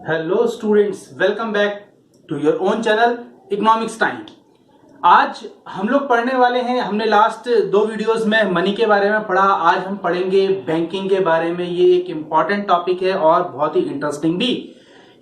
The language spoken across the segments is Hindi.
Hello students, welcome back to your own channel economics time. आज हम लोग पढ़ने वाले हैं, हमने लास्ट 2 वीडियोस में मनी के बारे में पढ़ा, आज हम पढ़ेंगे बैंकिंग के बारे में। ये एक इम्पॉर्टेंट टॉपिक है और बहुत ही इंटरेस्टिंग भी।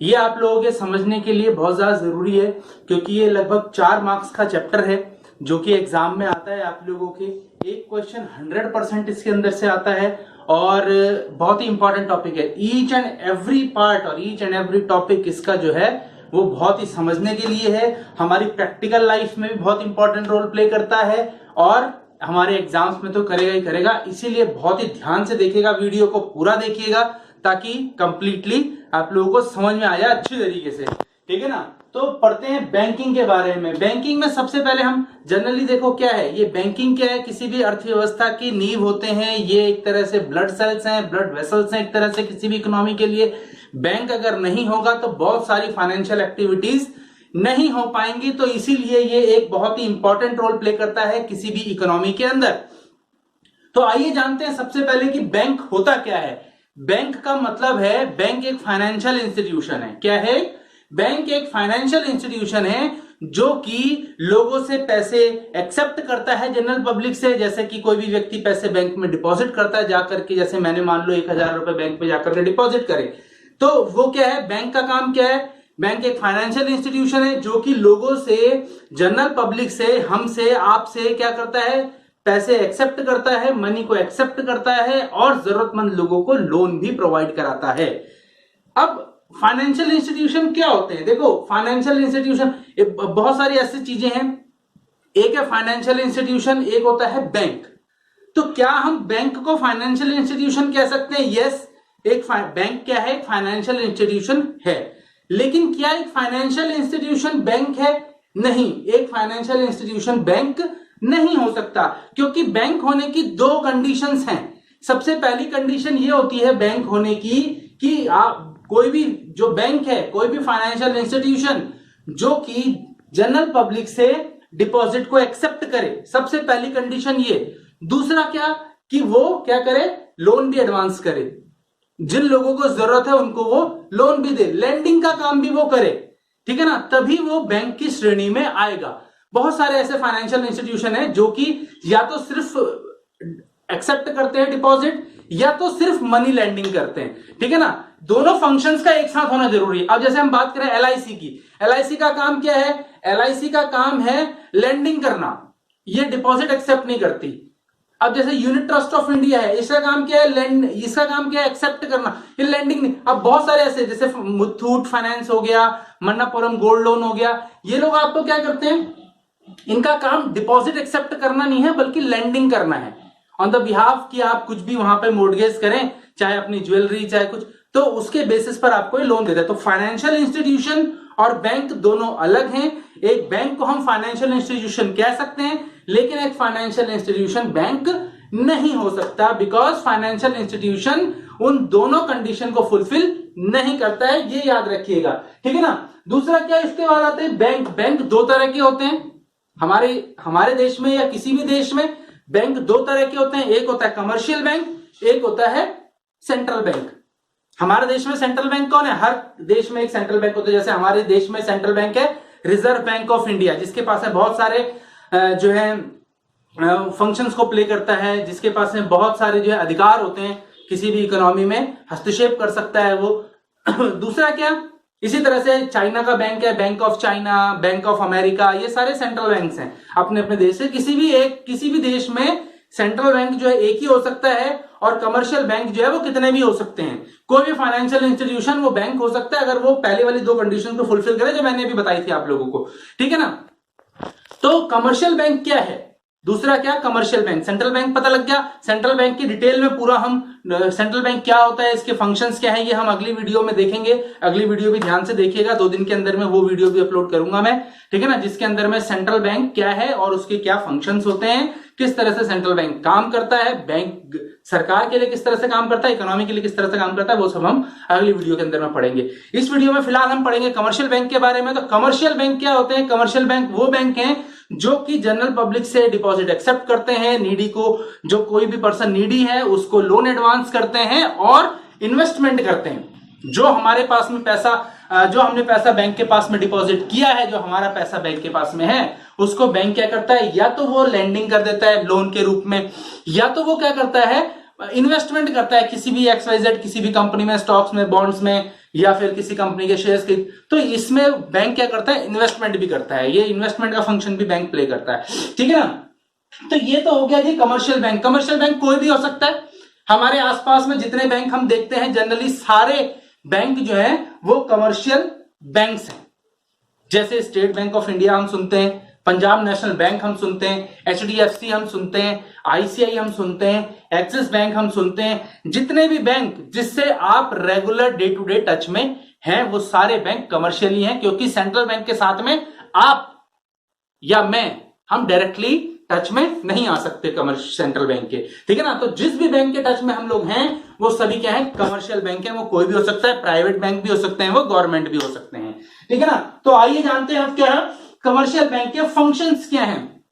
ये आप लोगों के समझने के लिए बहुत ज्यादा जरूरी है क्योंकि ये लगभग 4 मार्क्स का चैप्टर है जो कि एग्जाम में आता है। आप लोगों के एक क्वेश्चन 100% इसके अंदर से आता है और बहुत ही इंपॉर्टेंट टॉपिक है। ईच एंड एवरी पार्ट और ईच एंड एवरी टॉपिक इसका जो है वो बहुत ही समझने के लिए है। हमारी प्रैक्टिकल लाइफ में भी बहुत इंपॉर्टेंट रोल प्ले करता है और हमारे एग्जाम्स में तो करेगा ही करेगा। इसीलिए बहुत ही ध्यान से देखिएगा, वीडियो को पूरा देखिएगा ताकि कंप्लीटली आप लोगों को समझ में आ जाए अच्छी तरीके से, ठीक है ना। तो पढ़ते हैं बैंकिंग के बारे में। बैंकिंग में सबसे पहले हम जनरली देखो क्या है ये बैंकिंग क्या है। किसी भी अर्थव्यवस्था की नींव होते हैं, ये एक तरह से ब्लड सेल्स हैं, ब्लड वेसल्स हैं एक तरह से किसी भी इकोनॉमी के लिए। बैंक अगर नहीं होगा तो बहुत सारी फाइनेंशियल एक्टिविटीज नहीं हो पाएंगी, तो इसीलिए ये एक बहुत ही इंपॉर्टेंट रोल प्ले करता है किसी भी इकोनॉमी के अंदर। तो आइए जानते हैं सबसे पहले कि बैंक होता क्या है। बैंक का मतलब है, बैंक एक फाइनेंशियल इंस्टीट्यूशन है। क्या है? बैंक एक फाइनेंशियल इंस्टीट्यूशन है जो कि लोगों से पैसे एक्सेप्ट करता है, जनरल पब्लिक से। जैसे कि कोई भी व्यक्ति पैसे बैंक में डिपॉजिट करता है जाकर के, जैसे मैंने मान लो 1000 रुपए बैंक में जाकर के डिपॉजिट करे, तो वो क्या है, बैंक का काम क्या है। बैंक एक फाइनेंशियल इंस्टीट्यूशन है जो कि लोगों से, जनरल पब्लिक से, हमसे, आपसे क्या करता है, पैसे एक्सेप्ट करता है, मनी को एक्सेप्ट करता है और जरूरतमंद लोगों को लोन भी प्रोवाइड कराता है। अब फाइनेंशियल इंस्टीट्यूशन क्या होते हैं? देखो, फाइनेंशियल इंस्टीट्यूशन बहुत सारी ऐसी चीजें हैं। एक है फाइनेंशियल इंस्टीट्यूशन, एक होता है बैंक। तो क्या हम बैंक को फाइनेंशियल इंस्टीट्यूशन कह सकते हैं? यस, एक बैंक क्या है, एक फाइनेंशियल इंस्टीट्यूशन है। लेकिन क्या एक फाइनेंशियल इंस्टीट्यूशन बैंक है? नहीं, एक फाइनेंशियल इंस्टीट्यूशन बैंक नहीं हो सकता क्योंकि बैंक होने की 2 कंडीशंस हैं। सबसे पहली कंडीशन ये होती है बैंक होने की कि आप कोई भी जो बैंक है, कोई भी फाइनेंशियल इंस्टीट्यूशन जो कि जनरल पब्लिक से डिपॉजिट को एक्सेप्ट करे, सबसे पहली कंडीशन ये। दूसरा क्या कि वो क्या करे, लोन भी एडवांस करे, जिन लोगों को जरूरत है उनको वो लोन भी दे, लेंडिंग का काम भी वो करे, ठीक है ना। तभी वो बैंक की श्रेणी में आएगा। बहुत सारे ऐसे फाइनेंशियल इंस्टीट्यूशन है जो कि या तो सिर्फ एक्सेप्ट करते हैं डिपॉजिट या तो सिर्फ मनी लेंडिंग करते हैं, ठीक है ना। दोनों फंक्शंस का एक साथ होना जरूरी है। अब जैसे हम बात करें एलआईसी की, एलआईसी का काम क्या है? एलआईसी का काम है लेंडिंग करना, ये डिपॉजिट एक्सेप्ट नहीं करती। अब जैसे यूनिट ट्रस्ट ऑफ इंडिया है, इसका काम क्या है? इसका काम क्या है? एक्सेप्ट करना, ये लेंडिंग नहीं। अब बहुत सारे ऐसे जैसे मुथूट फाइनेंस हो गया, मन्नापुरम गोल्ड लोन हो गया, ये लोग आपको क्या करते हैं, इनका काम डिपॉजिट एक्सेप्ट करना नहीं है बल्कि लेंडिंग करना है ऑन द बिहाफ कि आप कुछ भी वहां पे मोर्टगेज करें, चाहे अपनी ज्वेलरी चाहे कुछ, तो उसके बेसिस पर आपको ये लोन देता है। तो फाइनेंशियल इंस्टीट्यूशन और बैंक दोनों अलग हैं। एक बैंक को हम फाइनेंशियल इंस्टीट्यूशन कह सकते हैं लेकिन एक फाइनेंशियल इंस्टीट्यूशन बैंक नहीं हो सकता बिकॉज फाइनेंशियल इंस्टीट्यूशन उन दोनों कंडीशन को फुलफिल नहीं करता है, ये याद रखिएगा, ठीक है ना। दूसरा क्या, इसके बाद आते हैं बैंक। बैंक 2 तरह के होते हैं हमारे देश में या किसी भी देश में। बैंक 2 तरह के होते हैं, एक होता है कमर्शियल बैंक, एक होता है सेंट्रल बैंक। हमारे देश में सेंट्रल बैंक कौन है? हर देश में एक सेंट्रल बैंक होता है। जैसे हमारे देश में सेंट्रल बैंक है रिजर्व बैंक ऑफ इंडिया, जिसके पास है बहुत सारे जो है फंक्शंस को प्ले करता है, जिसके पास में बहुत सारे जो है अधिकार होते हैं, किसी भी इकोनॉमी में हस्तक्षेप कर सकता है वो। दूसरा क्या, इसी तरह से चाइना का बैंक है, bank of China, bank of America, ये सारे सेंट्रल बैंक्स हैं अपने अपने देश से। किसी भी देश में सेंट्रल बैंक जो है एक ही हो सकता है और कमर्शियल बैंक जो है वो कितने भी हो सकते हैं। कोई भी फाइनेंशियल इंस्टीट्यूशन वो बैंक हो सकता है अगर वो पहले वाली 2 कंडीशन को फुलफिल करे जो मैंने अभी बताई थी आप लोगों को, ठीक है ना। तो कमर्शियल बैंक क्या है? दूसरा क्या, कमर्शियल बैंक। सेंट्रल बैंक पता लग गया। सेंट्रल बैंक की डिटेल में पूरा हम सेंट्रल बैंक क्या होता है, इसके फंक्शंस क्या है, ये हम अगली वीडियो में देखेंगे। अगली वीडियो भी ध्यान से देखिएगा, 2 दिन के अंदर में वो वीडियो भी अपलोड करूंगा मैं, ठीक है ना, जिसके अंदर में सेंट्रल बैंक क्या है और उसके क्या फंक्शंस होते हैं, किस तरह से सेंट्रल बैंक काम करता है, बैंक सरकार के लिए किस तरह से काम करता है, इकोनॉमी के लिए किस तरह से काम करता है, वो सब हम अगली वीडियो के अंदर में पढ़ेंगे। इस वीडियो में फिलहाल हम पढ़ेंगे कमर्शियल बैंक के बारे में। तो कमर्शियल बैंक क्या होते हैं? कमर्शियल बैंक वो बैंक हैं जो कि जनरल पब्लिक से डिपॉजिट एक्सेप्ट करते हैं, नीडी को, जो कोई भी पर्सन नीडी है उसको लोन एडवांस करते हैं और इन्वेस्टमेंट करते हैं। जो हमारे पास में पैसा, जो हमने पैसा बैंक के पास में डिपॉजिट किया है, जो हमारा पैसा बैंक के पास में है, उसको बैंक क्या करता है, या तो वो लेंडिंग कर देता है लोन के रूप में, या तो वो क्या करता है, इन्वेस्टमेंट करता है किसी भी XYZ किसी भी कंपनी में, स्टॉक्स में, बॉन्ड्स में, या फिर किसी कंपनी के शेयर्स की। तो इसमें बैंक क्या करता है, इन्वेस्टमेंट भी करता है, ये इन्वेस्टमेंट का फंक्शन भी बैंक प्ले करता है, ठीक है ना। तो ये तो हो गया जी कमर्शियल बैंक। कमर्शियल बैंक कोई भी हो सकता है। हमारे आसपास में जितने बैंक हम देखते हैं, जनरली सारे बैंक जो है वो कमर्शियल बैंक्स हैं। जैसे स्टेट बैंक ऑफ इंडिया हम सुनते हैं, पंजाब नेशनल बैंक हम सुनते हैं, HDFC हम सुनते हैं, ICI हम सुनते हैं, एक्सिस बैंक हम सुनते हैं। जितने भी बैंक जिससे आप regular day to day touch में हैं, वो सारे बैंक कमर्शियल ही हैं, क्योंकि सेंट्रल बैंक के साथ में आप या मैं, हम डायरेक्टली टच में नहीं आ सकते कमर्शियल सेंट्रल बैंक के, ठीक है ना। तो जिस भी बैंक के टच में हम लोग हैं, वो सभी क्या है, कमर्शियल बैंक है। वो कोई भी हो सकता है, प्राइवेट बैंक भी हो सकते हैं, वो गवर्नमेंट भी हो सकते हैं, ठीक है ना। तो आइए जानते हैं अब क्या है कमर्शियल बैंक के फंक्शंस क्या हैं।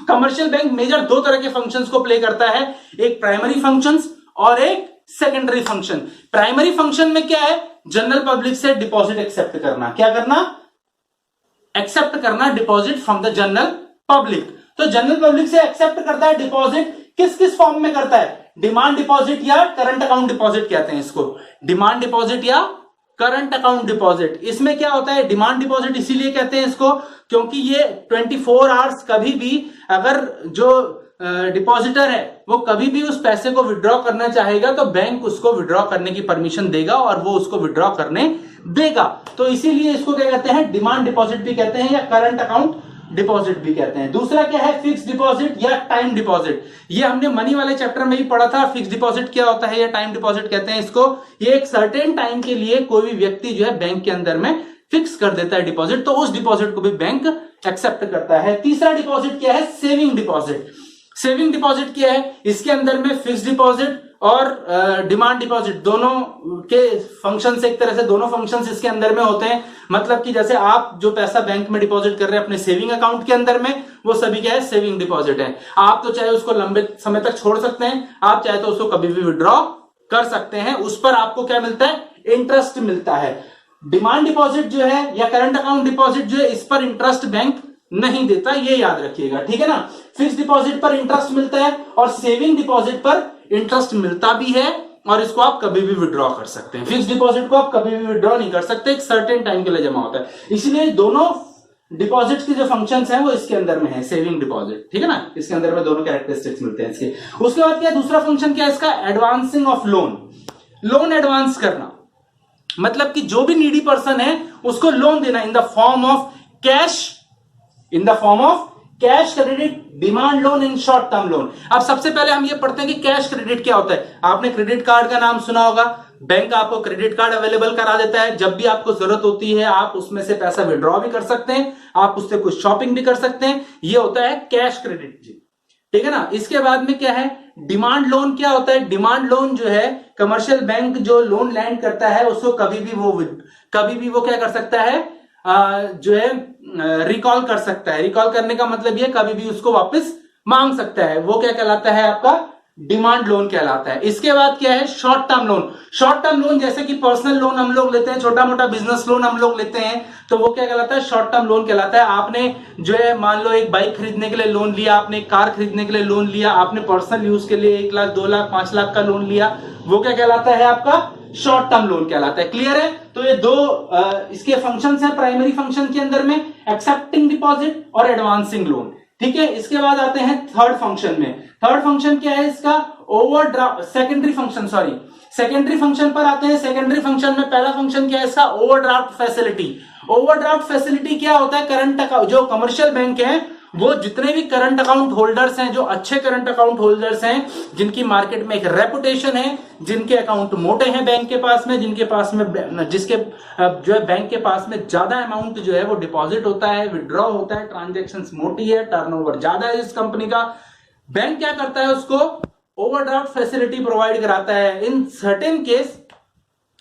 कमर्शियल बैंक मेजर दो तरह के फंक्शंस को प्ले करता है, एक प्राइमरी फंक्शंस और एक सेकेंडरी फंक्शन। प्राइमरी फंक्शन में क्या है, जनरल पब्लिक से डिपॉजिट एक्सेप्ट करना। क्या करना, एक्सेप्ट करना deposit from the general public. तो जनरल पब्लिक से एक्सेप्ट करता है डिपॉजिट, किस किस फॉर्म में करता है, डिमांड डिपॉजिट या करंट अकाउंट डिपॉजिट कहते हैं इसको, डिमांड डिपॉजिट या करंट अकाउंट डिपॉजिट। इसमें क्या होता है, डिमांड डिपॉजिट इसीलिए कहते हैं इसको क्योंकि ये 24 आवर्स कभी भी, अगर जो डिपॉजिटर है वो कभी भी उस पैसे को विड्रॉ करना चाहेगा तो बैंक उसको विड्रॉ करने की परमिशन देगा और वो उसको विड्रॉ करने देगा। तो इसीलिए इसको क्या कहते हैं, डिमांड डिपॉजिट भी कहते हैं या करंट अकाउंट डिपॉजिट भी कहते हैं। दूसरा क्या है, फिक्स डिपॉजिट या टाइम डिपॉजिट। ये हमने मनी वाले चैप्टर में ही पढ़ा था। फिक्स डिपॉजिट क्या होता है या टाइम डिपॉजिट कहते हैं इसको, ये एक सर्टेन टाइम के लिए कोई भी व्यक्ति जो है बैंक के अंदर में फिक्स कर देता है डिपॉजिट, तो उस डिपॉजिट को भी बैंक एक्सेप्ट करता है। तीसरा डिपॉजिट क्या है, सेविंग डिपॉजिट। सेविंग डिपॉजिट क्या है, इसके अंदर में फिक्स डिपॉजिट और डिमांड डिपॉजिट दोनों के फंक्शंस, एक तरह से दोनों फंक्शंस इसके अंदर में होते हैं। मतलब कि जैसे आप जो पैसा बैंक में डिपॉजिट कर रहे हैं अपने सेविंग अकाउंट के अंदर में, वो सभी क्या है, सेविंग डिपॉजिट है। आप तो चाहे उसको लंबे समय तक छोड़ सकते हैं, आप चाहे तो उसको कभी भी विड्रॉ कर सकते हैं। उस पर आपको क्या मिलता है, इंटरेस्ट मिलता है। डिमांड डिपॉजिट जो है या करंट अकाउंट डिपॉजिट जो है, इस पर इंटरेस्ट बैंक नहीं देता, ये याद रखिएगा, ठीक है ना। फिक्स डिपॉजिट पर इंटरेस्ट मिलता है और सेविंग डिपॉजिट पर इंटरेस्ट मिलता भी है और इसको आप कभी भी विड्रॉ कर सकते हैं। फिक्स डिपॉजिट को आप कभी भी विड्रॉ नहीं कर सकते, एक सर्टेन टाइम के लिए जमा होता है। इसलिए दोनों डिपॉजिट के जो फंक्शंस हैं वो इसके अंदर में है, सेविंग डिपॉजिट, ठीक है ना। इसके अंदर में दोनों कैरेक्टरिस्टिक्स मिलते हैं इसके। उसके बाद क्या, दूसरा फंक्शन क्या है इसका, advancing of loan. Loan advance करना मतलब कि जो भी नीडी पर्सन है उसको लोन देना in the form of cash, in the form of cash credit, demand loan in short term loan. अब सबसे पहले हम ये पढ़ते हैं कि कैश क्रेडिट क्या होता है। आपने क्रेडिट कार्ड का नाम सुना होगा, बैंक आपको क्रेडिट कार्ड अवेलेबल करा देता है। जब भी आपको जरूरत होती है आप उसमें से पैसा विड्रॉ भी कर सकते हैं, आप उससे कुछ शॉपिंग भी कर सकते हैं। ये होता है कैश क्रेडिट जी, ठीक है ना। इसके बाद में क्या है, डिमांड लोन। क्या होता है, डिमांड लोन जो है कमर्शियल बैंक जो लोन लैंड करता है उसको कभी भी वो क्या कर सकता है, जो है रिकॉल कर सकता है। रिकॉल करने का मतलब ये कभी भी उसको वापस मांग सकता है, वो क्या कहलाता है, आपका डिमांड लोन कहलाता है। इसके बाद क्या है, short term loan. Short term loan जैसे कि पर्सनल लोन हम लोग लेते हैं, छोटा मोटा बिजनेस लोन हम लोग लेते हैं, तो वो क्या कहलाता है, शॉर्ट टर्म लोन कहलाता है। आपने जो है मान लो एक बाइक खरीदने के लिए लोन लिया, आपने एक कार खरीदने के लिए लोन लिया, आपने पर्सनल यूज के लिए 1 लाख 2 लाख 5 लाख का लोन लिया, वो क्या कहलाता है, आपका शॉर्ट टर्म लोन कहलाता है। क्लियर है। तो ये दो इसके फंक्शंस हैं प्राइमरी फंक्शन के अंदर में, एक्सेप्टिंग डिपॉजिट और एडवांसिंग लोन, ठीक है। इसके बाद आते हैं थर्ड फंक्शन में। थर्ड फंक्शन क्या है इसका, overdraft, secondary function, sorry secondary function पर आते हैं। सेकेंडरी फंक्शन में पहला फंक्शन क्या है इसका, ओवरड्राफ्ट फैसिलिटी। ओवरड्राफ्ट फैसिलिटी क्या होता है, करंट अकाउंट, जो कमर्शियल बैंक है वो जितने भी करंट अकाउंट होल्डर्स हैं, जो अच्छे करंट अकाउंट होल्डर्स हैं, जिनकी मार्केट में एक रेपुटेशन है, जिनके अकाउंट मोटे हैं बैंक के पास में, जिनके पास में जिसके जो है बैंक के पास में ज्यादा अमाउंट जो है वो डिपॉजिट होता है, विड्रॉ होता है, ट्रांजैक्शंस मोटी है, टर्नओवर ज्यादा है इस कंपनी का, बैंक क्या करता है, उसको ओवरड्राफ्ट फैसिलिटी प्रोवाइड कराता है। इन सर्टेन केस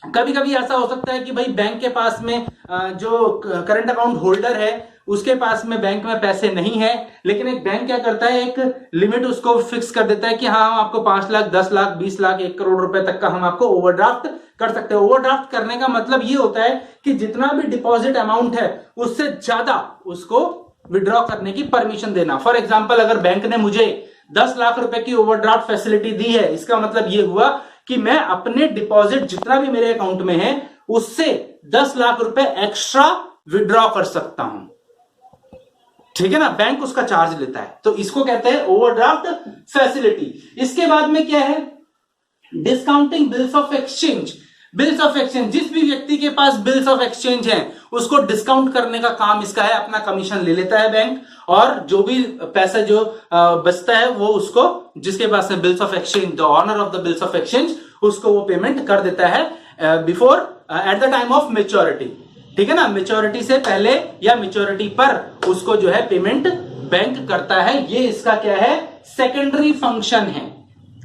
कभी कभी ऐसा हो सकता है कि भाई बैंक के पास में जो करंट अकाउंट होल्डर है उसके पास में बैंक में पैसे नहीं है, लेकिन एक बैंक क्या करता है, एक लिमिट उसको फिक्स कर देता है कि हाँ हम आपको 5 लाख 10 लाख 20 लाख 1 करोड़ रुपए तक का हम आपको ओवरड्राफ्ट कर सकते हैं। ओवरड्राफ्ट करने का मतलब ये होता है कि जितना भी डिपॉजिट अमाउंट है उससे ज्यादा उसको विड्रॉ करने की परमिशन देना। फॉर एग्जाम्पल, अगर बैंक ने मुझे 10 लाख रुपए की ओवरड्राफ्ट फैसिलिटी दी है, इसका मतलब ये हुआ कि मैं अपने डिपॉजिट जितना भी मेरे अकाउंट में है उससे 10 लाख रुपए एक्स्ट्रा विड्रॉ कर सकता हूं। ठीक है ना, बैंक उसका चार्ज लेता है, तो इसको कहते हैं ओवरड्राफ्ट फैसिलिटी। इसके बाद में क्या है, discounting bills of exchange. Bills of exchange, जिस भी व्यक्ति के पास बिल्स ऑफ एक्सचेंज हैं उसको डिस्काउंट करने का काम इसका है। अपना कमीशन ले लेता है बैंक, और जो भी पैसा जो बचता है वो उसको, जिसके पास है bills of exchange, the honour of the bills of exchange, उसको वो पेमेंट कर देता है before at the time of maturity. ठीक है ना, मेच्योरिटी से पहले या मेच्योरिटी पर उसको जो है पेमेंट बैंक करता है। ये इसका क्या है, सेकेंडरी फंक्शन है।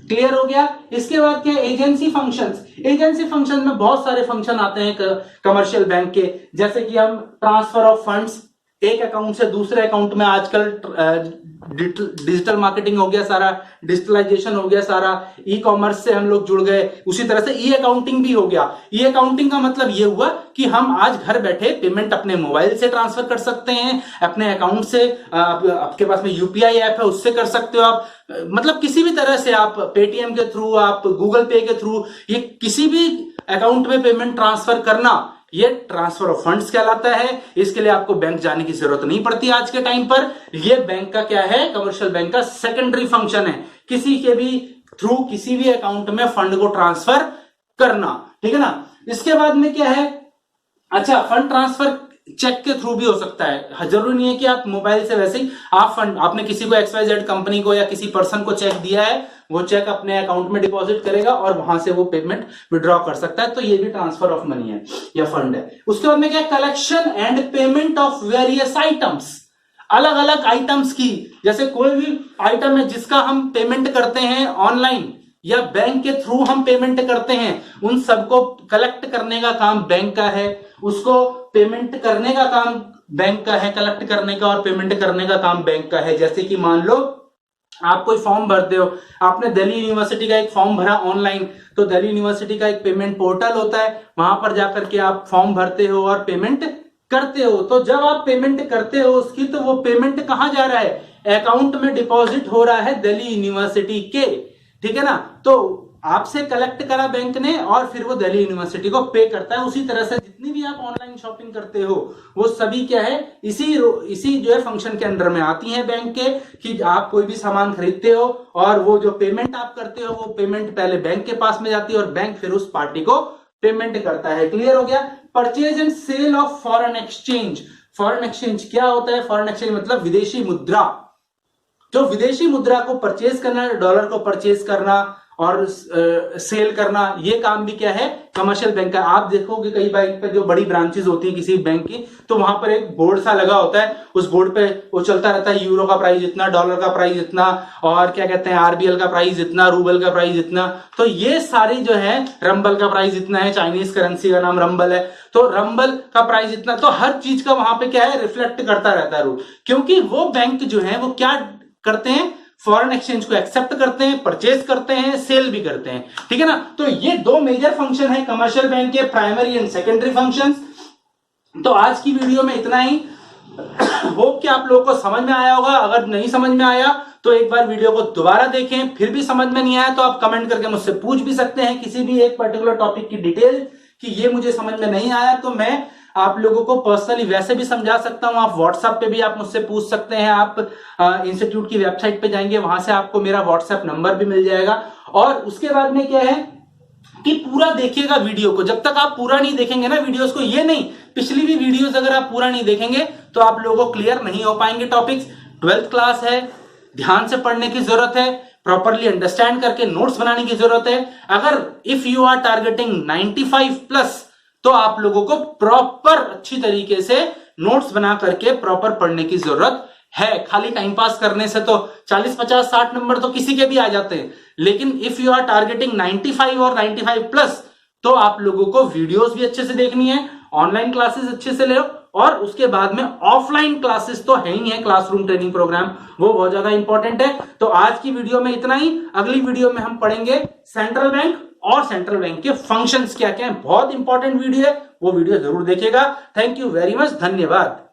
क्लियर हो गया। इसके बाद क्या, एजेंसी फंक्शंस। एजेंसी फंक्शन में बहुत सारे फंक्शन आते हैं कमर्शियल बैंक के, जैसे कि हम ट्रांसफर ऑफ फंड्स, एक अकाउंट से दूसरे अकाउंट में, आजकल डिजिटल मार्केटिंग हो गया सारा, डिजिटलाइजेशन हो गया सारा, ई कॉमर्स से हम लोग जुड़ गए। उसी तरह से ई अकाउंटिंग भी हो गया। ई अकाउंटिंग का मतलब ये हुआ कि हम आज घर बैठे पेमेंट अपने मोबाइल से ट्रांसफर कर सकते हैं, अपने अकाउंट से, आपके पास में यूपीआई ऐप है उससे कर सकते हो आप, मतलब किसी भी तरह से आप पेटीएम के थ्रू, आप गूगल पे के थ्रू, ये किसी भी अकाउंट में पेमेंट ट्रांसफर करना, ये ट्रांसफर ऑफ फंड्स कहलाता है। इसके लिए आपको बैंक जाने की जरूरत नहीं पड़ती आज के टाइम पर। ये बैंक का क्या है, कमर्शियल बैंक का सेकेंडरी फंक्शन है, किसी के भी थ्रू किसी भी अकाउंट में फंड को ट्रांसफर करना। ठीक है ना। इसके बाद में क्या है, अच्छा, फंड ट्रांसफर चेक के थ्रू भी हो सकता है। जरूरी नहीं है कि आप मोबाइल से, वैसे ही आप फंड, आपने किसी को XYZ कंपनी को या किसी पर्सन को चेक दिया है, वो चेक अपने अकाउंट में डिपॉजिट करेगा और वहां से वो पेमेंट विड्रॉ कर सकता है। तो ये भी ट्रांसफर ऑफ मनी है या फंड है। उसके बाद में क्या, collection and payment of various items. अलग अलग आइटम्स की, जैसे कोई भी आइटम है जिसका हम पेमेंट करते हैं ऑनलाइन या बैंक के थ्रू हम पेमेंट करते हैं, उन सबको कलेक्ट करने का काम बैंक का है, उसको पेमेंट करने का काम बैंक का है, कलेक्ट करने का और पेमेंट करने का काम बैंक का है। जैसे कि मान लो आप कोई फॉर्म भरते हो, आपने दिल्ली यूनिवर्सिटी का एक फॉर्म भरा ऑनलाइन, तो दिल्ली यूनिवर्सिटी का एक पेमेंट पोर्टल होता है, वहां पर जाकर के आप फॉर्म भरते हो और पेमेंट करते हो। तो जब आप पेमेंट करते हो उसकी, तो वो पेमेंट कहां जा रहा है, अकाउंट में डिपॉजिट हो रहा है दिल्ली यूनिवर्सिटी के। ठीक है ना, तो आपसे कलेक्ट करा बैंक ने और फिर वो दिल्ली यूनिवर्सिटी को पे करता है। उसी तरह से जितनी भी आप ऑनलाइन शॉपिंग करते हो वो सभी क्या है, इसी जो है फंक्शन के अंडर में आती हैं बैंक के, कि आप कोई भी सामान खरीदते हो और वो जो पेमेंट आप करते हो वो पेमेंट पहले बैंक के पास में जाती है और बैंक फिर उस पार्टी को पेमेंट करता है। क्लियर हो गया। Purchase and sale of foreign exchange. Foreign exchange क्या होता है, फॉरेन एक्सचेंज मतलब विदेशी मुद्रा। जो विदेशी मुद्रा को परचेज करना, डॉलर को परचेज करना और सेल करना, ये काम भी क्या है, कमर्शियल बैंक का। आप देखोगे कई बैंक पे जो बड़ी ब्रांचेस होती है किसी बैंक की, तो वहां पर एक बोर्ड सा लगा होता है, उस बोर्ड पे वो चलता रहता है, यूरो का प्राइस इतना, डॉलर का प्राइस इतना, और क्या कहते हैं RBL का प्राइस इतना, रूबल का प्राइस इतना। तो ये सारी जो है, रंबल का प्राइस इतना है, चाइनीज करेंसी का नाम रंबल है, तो रंबल का प्राइस इतना। तो हर चीज का वहां पे क्या है, रिफ्लेक्ट करता रहता है रूल, क्योंकि वो बैंक जो है वो क्या करते हैं, फॉरेन एक्सचेंज को एक्सेप्ट करते हैं, परचेज करते हैं, सेल भी करते हैं। ठीक है ना। तो ये दो मेजर फंक्शन है कमर्शियल बैंक के, प्राइमरी एंड सेकेंडरी फंक्शंस। तो आज की वीडियो में इतना ही। होप कि आप लोगों को समझ में आया होगा। अगर नहीं समझ में आया तो एक बार वीडियो को दोबारा देखें, फिर भी समझ में नहीं आया तो आप कमेंट करके मुझसे पूछ भी सकते हैं किसी भी एक पर्टिकुलर टॉपिक की डिटेल, कि ये मुझे समझ में नहीं आया। तो मैं आप लोगों को पर्सनली वैसे भी समझा सकता हूं। आप व्हाट्सएप पे भी आप मुझसे पूछ सकते हैं। आप इंस्टीट्यूट की वेबसाइट पे जाएंगे, वहां से आपको मेरा व्हाट्सएप नंबर भी मिल जाएगा। और उसके बाद में क्या है कि पूरा देखिएगा वीडियो को। जब तक आप पूरा नहीं देखेंगे ना वीडियोस को, ये नहीं, पिछली भी वीडियोस अगर आप पूरा नहीं देखेंगे तो आप लोगों को क्लियर नहीं हो पाएंगे टॉपिक्स। 12th क्लास है, ध्यान से पढ़ने की जरूरत है, प्रॉपरली अंडरस्टैंड करके नोट्स बनाने की जरूरत है। अगर इफ यू आर टारगेटिंग 95+, तो आप लोगों को प्रॉपर अच्छी तरीके से नोट्स बना करके प्रॉपर पढ़ने की जरूरत है। खाली टाइम पास करने से तो 40, 50, 60 नंबर तो किसी के भी आ जाते हैं, लेकिन इफ यू आर टारगेटिंग 95 और 95+, तो आप लोगों को वीडियोस भी अच्छे से देखनी है, ऑनलाइन क्लासेस अच्छे से ले, और उसके बाद में ऑफलाइन क्लासेस तो है ही है, क्लासरूम ट्रेनिंग प्रोग्राम, वो बहुत ज्यादा इंपॉर्टेंट है। तो आज की वीडियो में इतना ही। अगली वीडियो में हम पढ़ेंगे सेंट्रल बैंक और सेंट्रल बैंक के फंक्शंस क्या क्या है। बहुत इंपॉर्टेंट वीडियो है, वो वीडियो जरूर देखिएगा। थैंक यू वेरी मच, धन्यवाद।